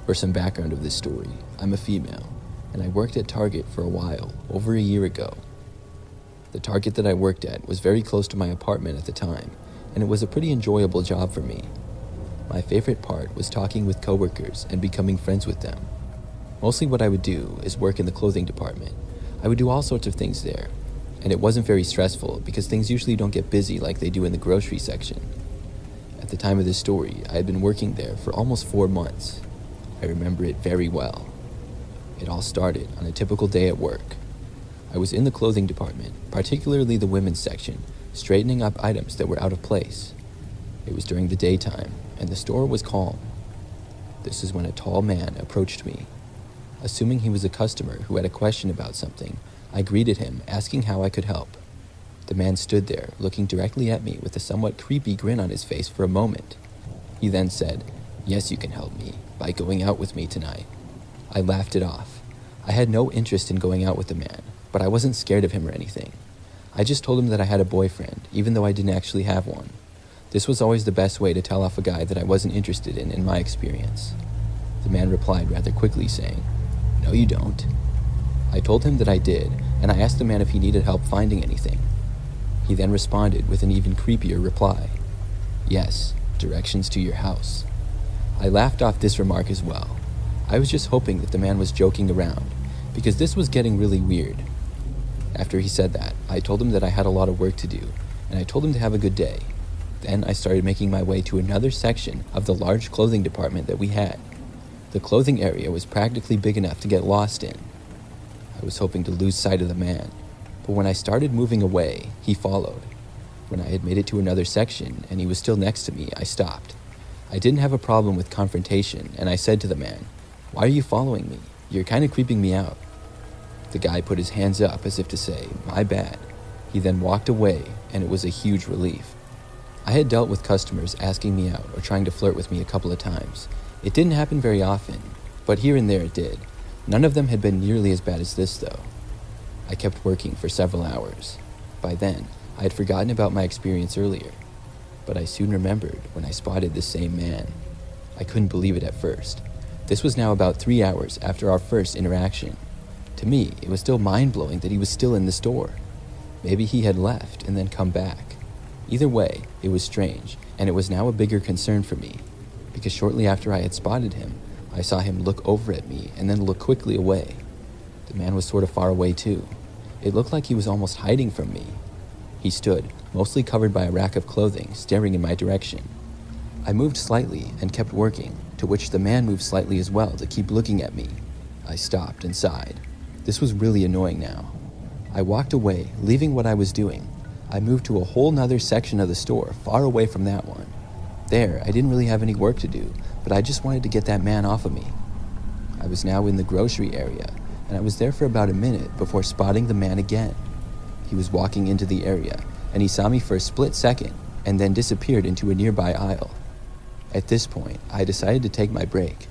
For some background of this story, I'm a female, and I worked at Target for a while, over a year ago. The Target that I worked at was very close to my apartment at the time, and it was a pretty enjoyable job for me. My favorite part was talking with coworkers and becoming friends with them. Mostly what I would do is work in the clothing department. I would do all sorts of things there, and it wasn't very stressful because things usually don't get busy like they do in the grocery section. At the time of this story, I had been working there for almost 4 months. I remember it very well. It all started on a typical day at work. I was in the clothing department, particularly the women's section, straightening up items that were out of place. It was during the daytime, and the store was calm. This is when a tall man approached me. Assuming he was a customer who had a question about something, I greeted him, asking how I could help. The man stood there, looking directly at me with a somewhat creepy grin on his face for a moment. He then said, "Yes, you can help me, by going out with me tonight." I laughed it off. I had no interest in going out with the man, but I wasn't scared of him or anything. I just told him that I had a boyfriend, even though I didn't actually have one. This was always the best way to tell off a guy that I wasn't interested in my experience. The man replied rather quickly, saying, "No, you don't." I told him that I did, and I asked the man if he needed help finding anything. He then responded with an even creepier reply. "Yes, directions to your house." I laughed off this remark as well. I was just hoping that the man was joking around, because this was getting really weird. After he said that, I told him that I had a lot of work to do, and I told him to have a good day. Then I started making my way to another section of the large clothing department that we had. The clothing area was practically big enough to get lost in. I was hoping to lose sight of the man, but when I started moving away, he followed. When I had made it to another section and he was still next to me, I stopped. I didn't have a problem with confrontation, and I said to the man, "Why are you following me? You're kind of creeping me out." The guy put his hands up as if to say, "My bad." He then walked away, and it was a huge relief. I had dealt with customers asking me out or trying to flirt with me a couple of times. It didn't happen very often, but here and there it did. None of them had been nearly as bad as this, though. I kept working for several hours. By then, I had forgotten about my experience earlier, but I soon remembered when I spotted the same man. I couldn't believe it at first. This was now about 3 hours after our first interaction. To me, it was still mind-blowing that he was still in the store. Maybe he had left and then come back. Either way, it was strange, and it was now a bigger concern for me, because shortly after I had spotted him, I saw him look over at me and then look quickly away. The man was sort of far away too. It looked like he was almost hiding from me. He stood, mostly covered by a rack of clothing, staring in my direction. I moved slightly and kept working, to which the man moved slightly as well to keep looking at me. I stopped and sighed. This was really annoying now. I walked away, leaving what I was doing. I moved to a whole nother section of the store, far away from that one. There, I didn't really have any work to do, but I just wanted to get that man off of me. I was now in the grocery area, and I was there for about a minute before spotting the man again. He was walking into the area, and he saw me for a split second, and then disappeared into a nearby aisle. At this point, I decided to take my break.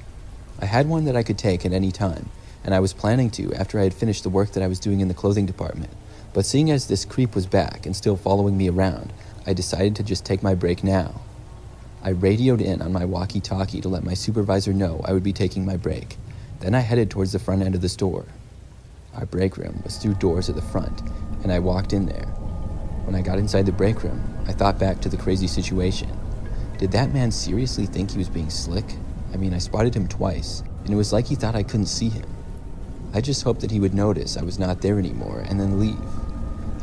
I had one that I could take at any time, and I was planning to after I had finished the work that I was doing in the clothing department. But seeing as this creep was back and still following me around, I decided to just take my break now. I radioed in on my walkie-talkie to let my supervisor know I would be taking my break. Then I headed towards the front end of the store. Our break room was through doors at the front, and I walked in there. When I got inside the break room, I thought back to the crazy situation. Did that man seriously think he was being slick? I mean, I spotted him twice, and it was like he thought I couldn't see him. I just hoped that he would notice I was not there anymore and then leave.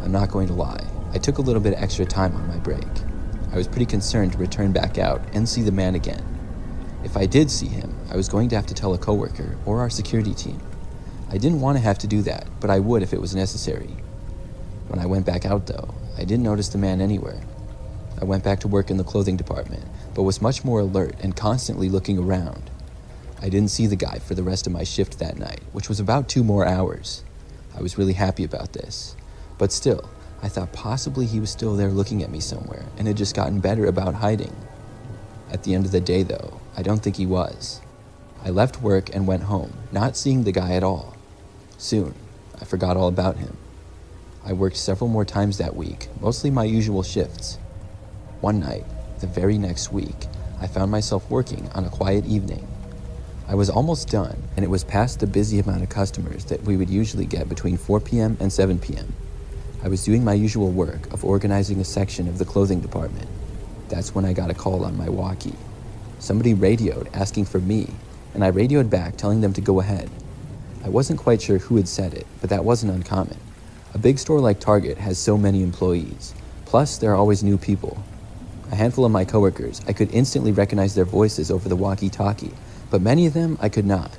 I'm not going to lie, I took a little bit extra time on my break. I was pretty concerned to return back out and see the man again. If I did see him, I was going to have to tell a coworker or our security team. I didn't want to have to do that, but I would if it was necessary. When I went back out though, I didn't notice the man anywhere. I went back to work in the clothing department, but was much more alert and constantly looking around. I didn't see the guy for the rest of my shift that night, which was about 2 more hours. I was really happy about this. But still, I thought possibly he was still there looking at me somewhere and had just gotten better about hiding. At the end of the day though, I don't think he was. I left work and went home, not seeing the guy at all. Soon, I forgot all about him. I worked several more times that week, mostly my usual shifts. One night, the very next week, I found myself working on a quiet evening. I was almost done, and it was past the busy amount of customers that we would usually get between 4 p.m. and 7 p.m. I was doing my usual work of organizing a section of the clothing department. That's when I got a call on my walkie. Somebody radioed asking for me, and I radioed back telling them to go ahead. I wasn't quite sure who had said it, but that wasn't uncommon. A big store like Target has so many employees. Plus, there are always new people. A handful of my coworkers, I could instantly recognize their voices over the walkie-talkie, but many of them I could not.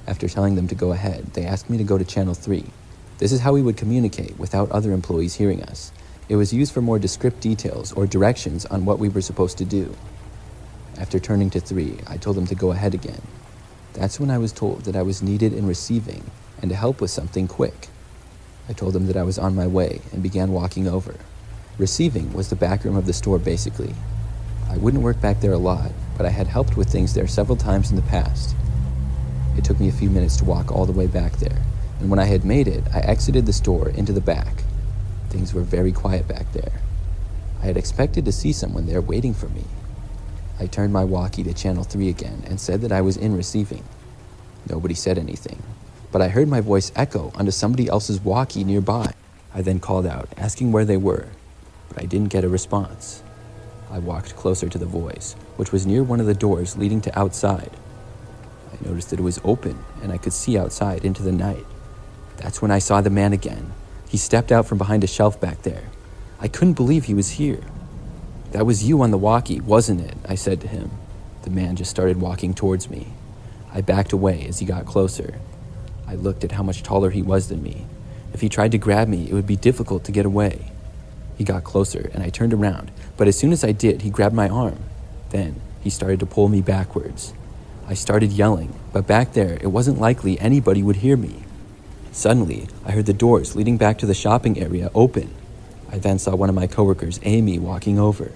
After telling them to go ahead, they asked me to go to Channel 3. This is how we would communicate without other employees hearing us. It was used for more descriptive details or directions on what we were supposed to do. After turning to 3, I told them to go ahead again. That's when I was told that I was needed in receiving and to help with something quick. I told them that I was on my way and began walking over. Receiving was the back room of the store basically. I wouldn't work back there a lot, but I had helped with things there several times in the past. It took me a few minutes to walk all the way back there, and when I had made it, I exited the store into the back. Things were very quiet back there. I had expected to see someone there waiting for me. I turned my walkie to Channel 3 again and said that I was in receiving. Nobody said anything, but I heard my voice echo onto somebody else's walkie nearby. I then called out, asking where they were, but I didn't get a response. I walked closer to the voice, which was near one of the doors leading to outside. I noticed that it was open, and I could see outside into the night. That's when I saw the man again. He stepped out from behind a shelf back there. I couldn't believe he was here. "That was you on the walkie, wasn't it?" I said to him. The man just started walking towards me. I backed away as he got closer. I looked at how much taller he was than me. If he tried to grab me, it would be difficult to get away. He got closer, and I turned around, but as soon as I did, he grabbed my arm. Then, he started to pull me backwards. I started yelling, but back there, it wasn't likely anybody would hear me. Suddenly, I heard the doors leading back to the shopping area open. I then saw one of my coworkers, Amy, walking over.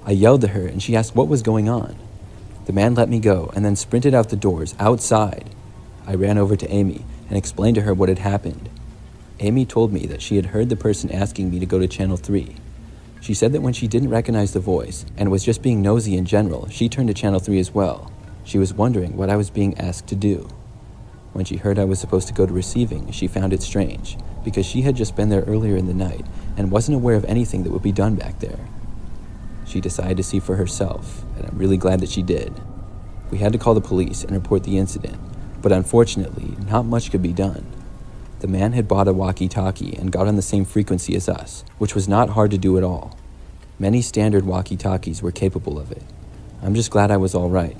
I yelled to her, and she asked what was going on. The man let me go, and then sprinted out the doors, outside. I ran over to Amy, and explained to her what had happened. Amy told me that she had heard the person asking me to go to Channel 3. She said that when she didn't recognize the voice, and was just being nosy in general, she turned to Channel 3 as well. She was wondering what I was being asked to do. When she heard I was supposed to go to receiving, she found it strange, because she had just been there earlier in the night, and wasn't aware of anything that would be done back there. She decided to see for herself, and I'm really glad that she did. We had to call the police and report the incident, but unfortunately, not much could be done. The man had bought a walkie-talkie and got on the same frequency as us, which was not hard to do at all. Many standard walkie-talkies were capable of it. I'm just glad I was all right.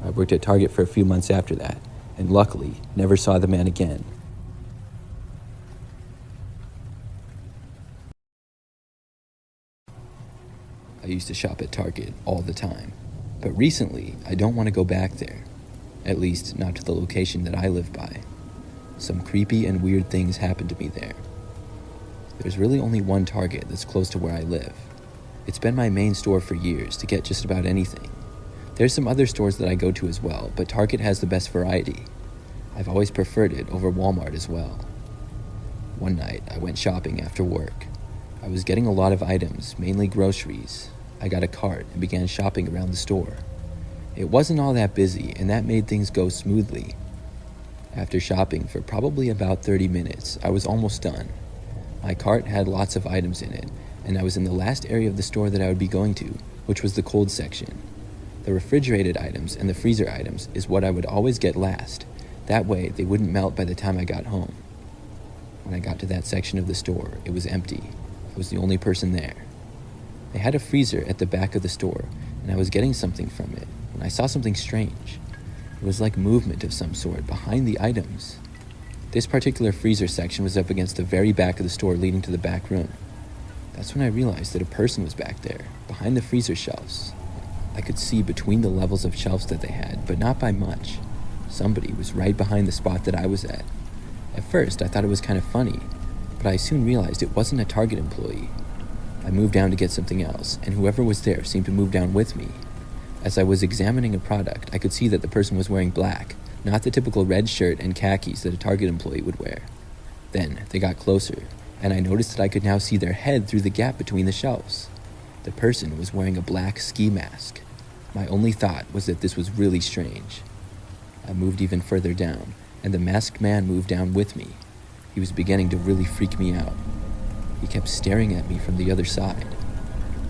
I worked at Target for a few months after that, and luckily, never saw the man again. I used to shop at Target all the time, but recently, I don't want to go back there. At least, not to the location that I live by. Some creepy and weird things happened to me there. There's really only one Target that's close to where I live. It's been my main store for years to get just about anything. There's some other stores that I go to as well, but Target has the best variety. I've always preferred it over Walmart as well. One night, I went shopping after work. I was getting a lot of items, mainly groceries. I got a cart and began shopping around the store. It wasn't all that busy, and that made things go smoothly. After shopping for probably about 30 minutes, I was almost done. My cart had lots of items in it, and I was in the last area of the store that I would be going to, which was the cold section. The refrigerated items and the freezer items is what I would always get last. That way, they wouldn't melt by the time I got home. When I got to that section of the store, it was empty. I was the only person there. They had a freezer at the back of the store, and I was getting something from it when I saw something strange. It was like movement of some sort behind the items. This particular freezer section was up against the very back of the store leading to the back room. That's when I realized that a person was back there, behind the freezer shelves. I could see between the levels of shelves that they had, but not by much. Somebody was right behind the spot that I was at. At first, I thought it was kind of funny, but I soon realized it wasn't a Target employee. I moved down to get something else, and whoever was there seemed to move down with me. As I was examining a product, I could see that the person was wearing black, not the typical red shirt and khakis that a Target employee would wear. Then, they got closer, and I noticed that I could now see their head through the gap between the shelves. The person was wearing a black ski mask. My only thought was that this was really strange. I moved even further down, and the masked man moved down with me. He was beginning to really freak me out. He kept staring at me from the other side.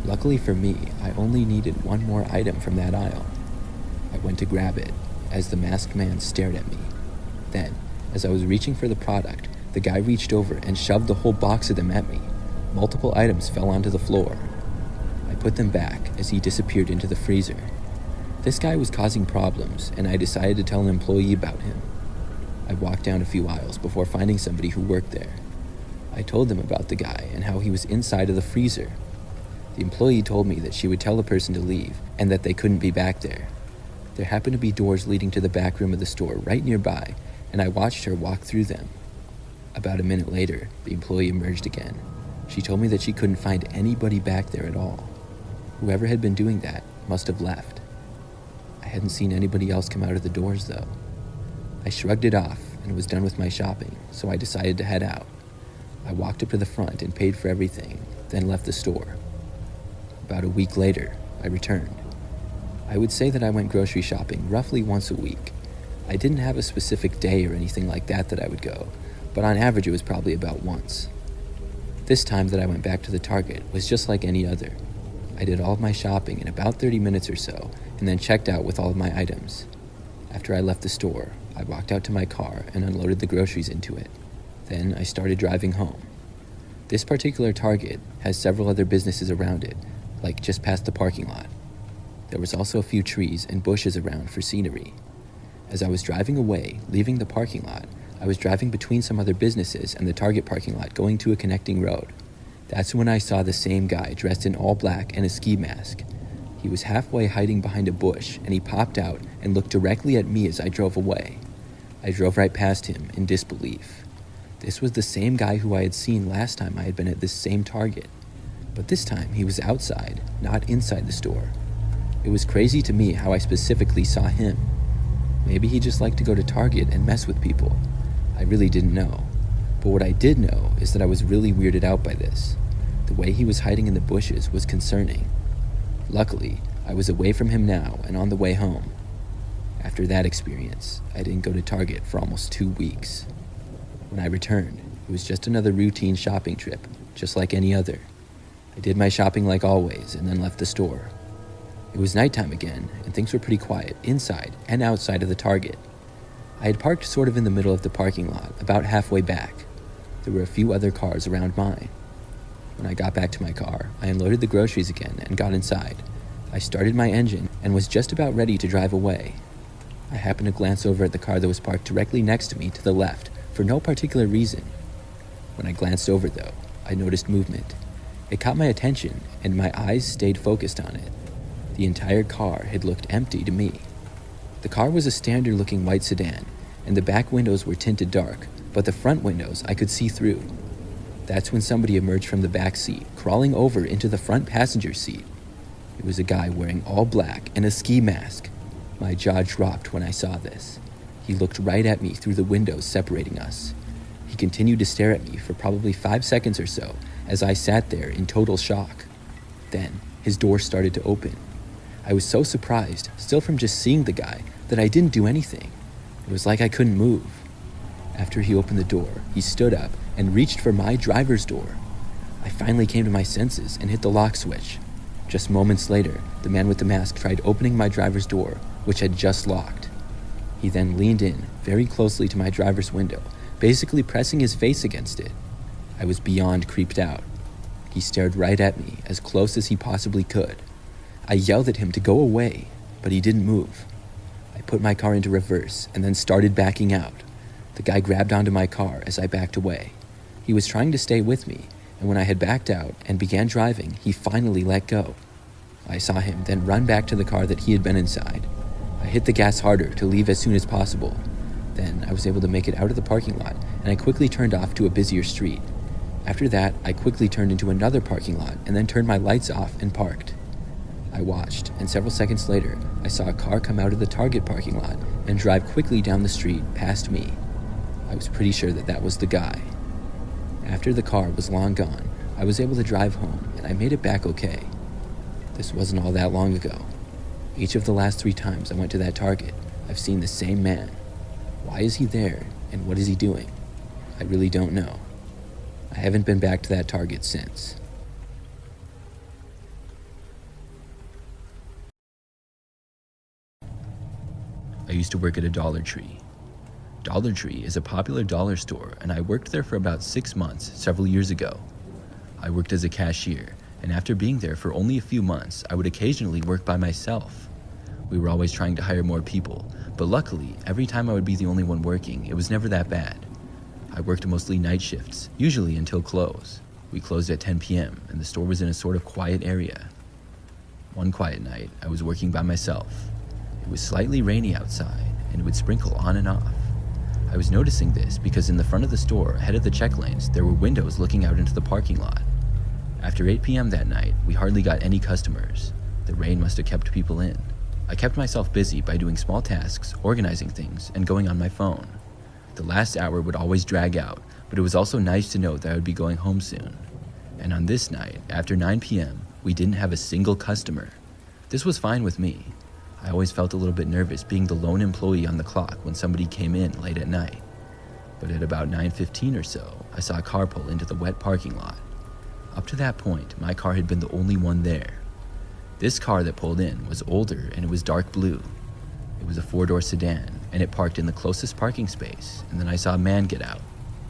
Luckily for me, I only needed one more item from that aisle. I went to grab it, as the masked man stared at me. Then, as I was reaching for the product, the guy reached over and shoved the whole box of them at me. Multiple items fell onto the floor. I put them back as he disappeared into the freezer. This guy was causing problems, and I decided to tell an employee about him. I walked down a few aisles before finding somebody who worked there. I told them about the guy and how he was inside of the freezer. The employee told me that she would tell the person to leave and that they couldn't be back there. There happened to be doors leading to the back room of the store right nearby, and I watched her walk through them. About a minute later, the employee emerged again. She told me that she couldn't find anybody back there at all. Whoever had been doing that must have left. I hadn't seen anybody else come out of the doors, though. I shrugged it off and was done with my shopping, so I decided to head out. I walked up to the front and paid for everything, then left the store. About a week later, I returned. I would say that I went grocery shopping roughly once a week. I didn't have a specific day or anything like that I would go, but on average it was probably about once. This time that I went back to the Target was just like any other. I did all of my shopping in about 30 minutes or so, and then checked out with all of my items. After I left the store, I walked out to my car and unloaded the groceries into it. Then I started driving home. This particular Target has several other businesses around it, like just past the parking lot. There was also a few trees and bushes around for scenery. As I was driving away, leaving the parking lot, I was driving between some other businesses and the Target parking lot going to a connecting road. That's when I saw the same guy dressed in all black and a ski mask. He was halfway hiding behind a bush, and he popped out and looked directly at me as I drove away. I drove right past him in disbelief. This was the same guy who I had seen last time I had been at this same Target. But this time he was outside, not inside the store. It was crazy to me how I specifically saw him. Maybe he just liked to go to Target and mess with people. I really didn't know. But what I did know is that I was really weirded out by this. The way he was hiding in the bushes was concerning. Luckily, I was away from him now and on the way home. After that experience, I didn't go to Target for almost 2 weeks. When I returned, it was just another routine shopping trip, just like any other. I did my shopping like always and then left the store. It was nighttime again, and things were pretty quiet inside and outside of the Target. I had parked sort of in the middle of the parking lot, about halfway back. There were a few other cars around mine. When I got back to my car, I unloaded the groceries again and got inside. I started my engine and was just about ready to drive away. I happened to glance over at the car that was parked directly next to me to the left for no particular reason. When I glanced over, though, I noticed movement. It caught my attention, and my eyes stayed focused on it. The entire car had looked empty to me. The car was a standard-looking white sedan, and the back windows were tinted dark, but the front windows I could see through. That's when somebody emerged from the back seat, crawling over into the front passenger seat. It was a guy wearing all black and a ski mask. My jaw dropped when I saw this. He looked right at me through the windows separating us. He continued to stare at me for probably 5 seconds or so as I sat there in total shock. Then, his door started to open. I was so surprised, still from just seeing the guy, that I didn't do anything. It was like I couldn't move. After he opened the door, he stood up and reached for my driver's door. I finally came to my senses and hit the lock switch. Just moments later, the man with the mask tried opening my driver's door, which had just locked. He then leaned in very closely to my driver's window, basically pressing his face against it. I was beyond creeped out. He stared right at me, as close as he possibly could. I yelled at him to go away, but he didn't move. I put my car into reverse and then started backing out. The guy grabbed onto my car as I backed away. He was trying to stay with me, and when I had backed out and began driving, he finally let go. I saw him then run back to the car that he had been inside. I hit the gas harder to leave as soon as possible. Then I was able to make it out of the parking lot, and I quickly turned off to a busier street. After that, I quickly turned into another parking lot and then turned my lights off and parked. I watched, and several seconds later, I saw a car come out of the Target parking lot and drive quickly down the street past me. I was pretty sure that that was the guy. After the car was long gone, I was able to drive home, and I made it back okay. This wasn't all that long ago. Each of the last 3 times I went to that Target, I've seen the same man. Why is he there, and what is he doing? I really don't know. I haven't been back to that Target since. I used to work at a Dollar Tree. Dollar Tree is a popular dollar store, and I worked there for about 6 months several years ago. I worked as a cashier, and after being there for only a few months, I would occasionally work by myself. We were always trying to hire more people, but luckily, every time I would be the only one working, it was never that bad. I worked mostly night shifts, usually until close. We closed at 10 p.m., and the store was in a sort of quiet area. One quiet night, I was working by myself. It was slightly rainy outside, and it would sprinkle on and off. I was noticing this because in the front of the store, ahead of the check lanes, there were windows looking out into the parking lot. After 8 p.m. that night, we hardly got any customers. The rain must have kept people in. I kept myself busy by doing small tasks, organizing things, and going on my phone. The last hour would always drag out, but it was also nice to know that I would be going home soon. And on this night, after 9 p.m., we didn't have a single customer. This was fine with me. I always felt a little bit nervous being the lone employee on the clock when somebody came in late at night. But at about 9:15 or so, I saw a car pull into the wet parking lot. Up to that point, my car had been the only one there. This car that pulled in was older and it was dark blue. It was a 4-door sedan, and it parked in the closest parking space, and then I saw a man get out.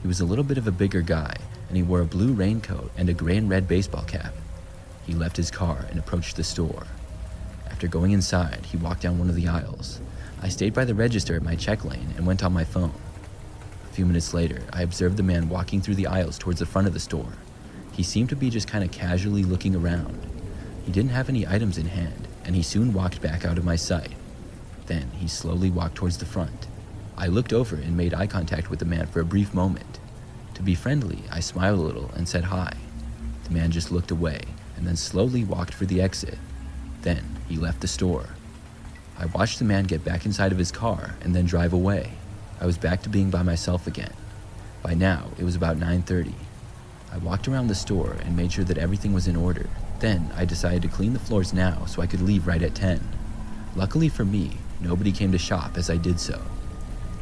He was a little bit of a bigger guy, and he wore a blue raincoat and a gray and red baseball cap. He left his car and approached the store. After going inside, he walked down one of the aisles. I stayed by the register at my check lane and went on my phone. A few minutes later, I observed the man walking through the aisles towards the front of the store. He seemed to be just kind of casually looking around. He didn't have any items in hand, and he soon walked back out of my sight. Then he slowly walked towards the front. I looked over and made eye contact with the man for a brief moment. To be friendly, I smiled a little and said hi. The man just looked away and then slowly walked for the exit. Then he left the store. I watched the man get back inside of his car and then drive away. I was back to being by myself again. By now, it was about 9:30. I walked around the store and made sure that everything was in order. Then I decided to clean the floors now so I could leave right at 10. Luckily for me, nobody came to shop as I did so.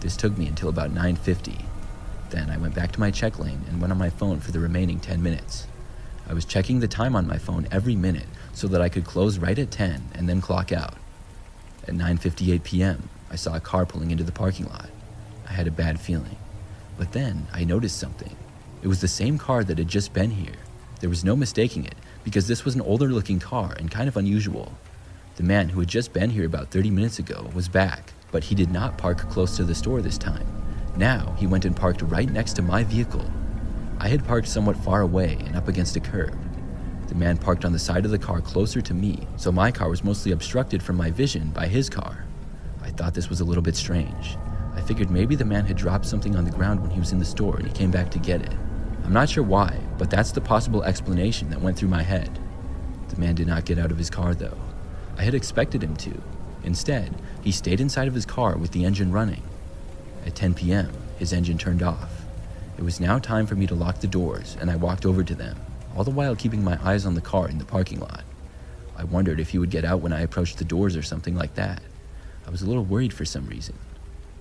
This took me until about 9:50. Then I went back to my check lane and went on my phone for the remaining 10 minutes. I was checking the time on my phone every minute so that I could close right at 10 and then clock out. At 9:58 p.m., I saw a car pulling into the parking lot. I had a bad feeling. But then I noticed something. It was the same car that had just been here. There was no mistaking it because this was an older looking car and kind of unusual. The man who had just been here about 30 minutes ago was back, but he did not park close to the store this time. Now he went and parked right next to my vehicle. I had parked somewhat far away and up against a curb. The man parked on the side of the car closer to me, so my car was mostly obstructed from my vision by his car. I thought this was a little bit strange. I figured maybe the man had dropped something on the ground when he was in the store and he came back to get it. I'm not sure why, but that's the possible explanation that went through my head. The man did not get out of his car though. I had expected him to. Instead, he stayed inside of his car with the engine running. At 10 p.m., his engine turned off. It was now time for me to lock the doors, and I walked over to them, all the while keeping my eyes on the car in the parking lot. I wondered if he would get out when I approached the doors or something like that. I was a little worried for some reason,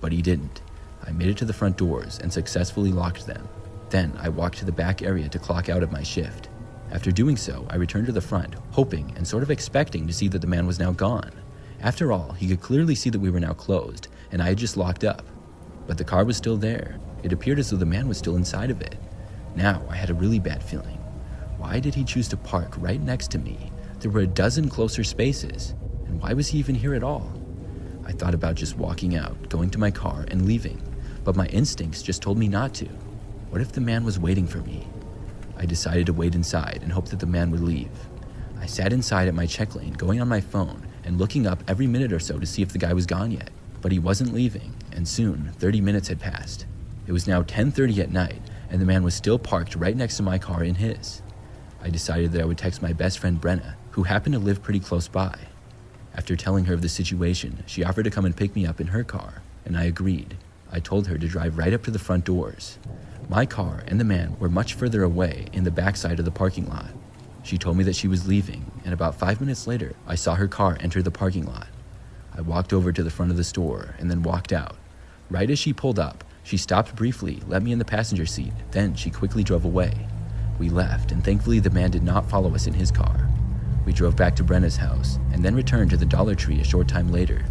but he didn't. I made it to the front doors and successfully locked them. Then I walked to the back area to clock out of my shift. After doing so, I returned to the front, hoping and sort of expecting to see that the man was now gone. After all, he could clearly see that we were now closed, and I had just locked up. But the car was still there. It appeared as though the man was still inside of it. Now I had a really bad feeling. Why did he choose to park right next to me? There were a dozen closer spaces, and why was he even here at all? I thought about just walking out, going to my car, and leaving, but my instincts just told me not to. What if the man was waiting for me? I decided to wait inside and hope that the man would leave. I sat inside at my check lane, going on my phone and looking up every minute or so to see if the guy was gone yet. But he wasn't leaving, and soon 30 minutes had passed. It was now 10:30 at night, and the man was still parked right next to my car in his. I decided that I would text my best friend Brenna, who happened to live pretty close by. After telling her of the situation, she offered to come and pick me up in her car, and I agreed. I told her to drive right up to the front doors. My car and the man were much further away in the backside of the parking lot. She told me that she was leaving, and about 5 minutes later, I saw her car enter the parking lot. I walked over to the front of the store and then walked out. Right as she pulled up, she stopped briefly, let me in the passenger seat, then she quickly drove away. We left, and thankfully the man did not follow us in his car. We drove back to Brenna's house, and then returned to the Dollar Tree a short time later.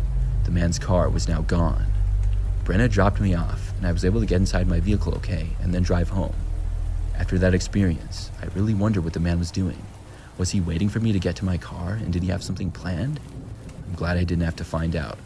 The man's car was now gone. Brenna dropped me off, and I was able to get inside my vehicle okay, and then drive home. After that experience, I really wondered what the man was doing. Was he waiting for me to get to my car, and did he have something planned? I'm glad I didn't have to find out.